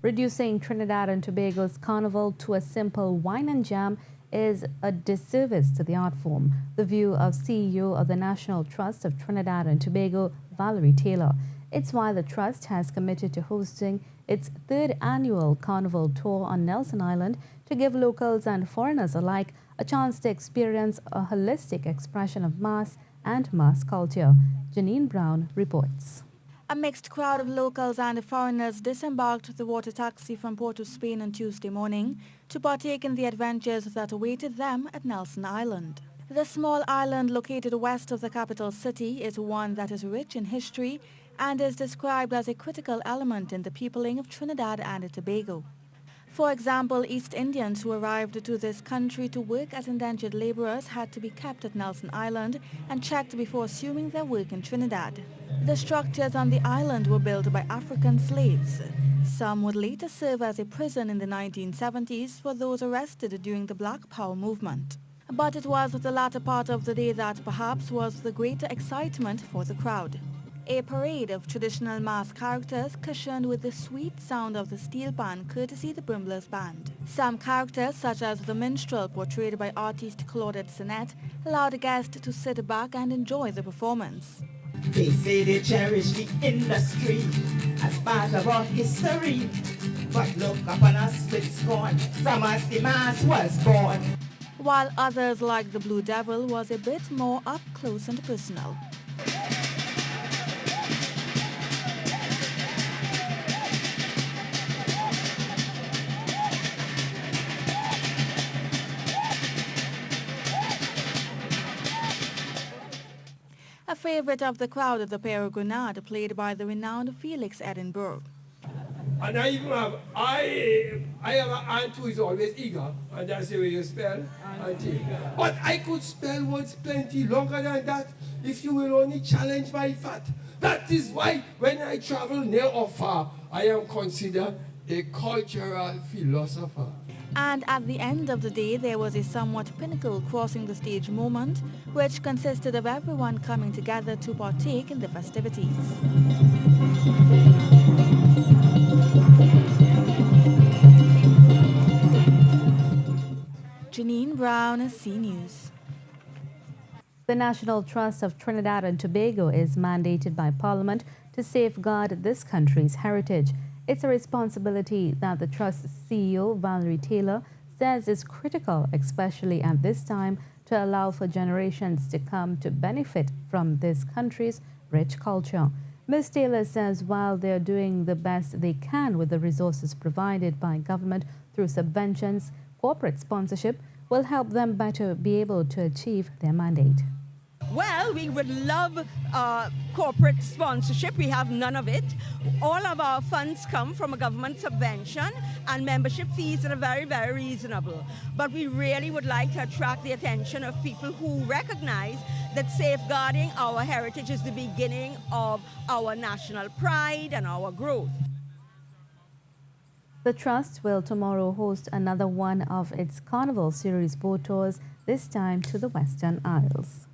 Reducing Trinidad and Tobago's Carnival to a simple wine and jam is a disservice to the art form. The view of CEO of the National Trust of Trinidad and Tobago, Valerie Taylor. It's why the Trust has committed to hosting its third annual Carnival tour on Nelson Island to give locals and foreigners alike a chance to experience a holistic expression of mass and mass culture. Janine Brown reports. A mixed crowd of locals and foreigners disembarked the water taxi from Port of Spain on Tuesday morning to partake in the adventures that awaited them at Nelson Island. The small island located west of the capital city is one that is rich in history and is described as a critical element in the peopling of Trinidad and Tobago. For example, East Indians who arrived to this country to work as indentured laborers had to be kept at Nelson Island and checked before assuming their work in Trinidad. The structures on the island were built by African slaves. Some would later serve as a prison in the 1970s for those arrested during the Black Power movement. But it was the latter part of the day that perhaps was the greater excitement for the crowd. A parade of traditional mass characters cushioned with the sweet sound of the steel pan courtesy the Brimblers Band. Some characters, such as the minstrel portrayed by artist Claudette Sinet, allowed guests to sit back and enjoy the performance. They say they cherish the industry as part of our history, but look upon us with scorn from us the mass was born. While others, like the Blue Devil, was a bit more up close and personal. A favorite of the crowd is the Peregrinade, played by the renowned Felix Edinburgh. And I even have I have an aunt who is always eager, and that's the way you spell auntie. But I could spell words plenty longer than that if you will only challenge my fat. That is why when I travel near or far, I am considered a cultural philosopher. And at the end of the day, there was a somewhat pinnacle crossing the stage moment, which consisted of everyone coming together to partake in the festivities. Janine Brown, C News. The National Trust of Trinidad and Tobago is mandated by Parliament to safeguard this country's heritage. It's a responsibility that the Trust's CEO, Valerie Taylor, says is critical, especially at this time, to allow for generations to come to benefit from this country's rich culture. Ms. Taylor says while they're doing the best they can with the resources provided by government through subventions, corporate sponsorship will help them better be able to achieve their mandate. Well, we would love corporate sponsorship. We have none of it. All of our funds come from a government subvention and membership fees that are very, very reasonable. But we really would like to attract the attention of people who recognize that safeguarding our heritage is the beginning of our national pride and our growth. The Trust will tomorrow host another one of its Carnival series boat tours, this time to the Western Isles.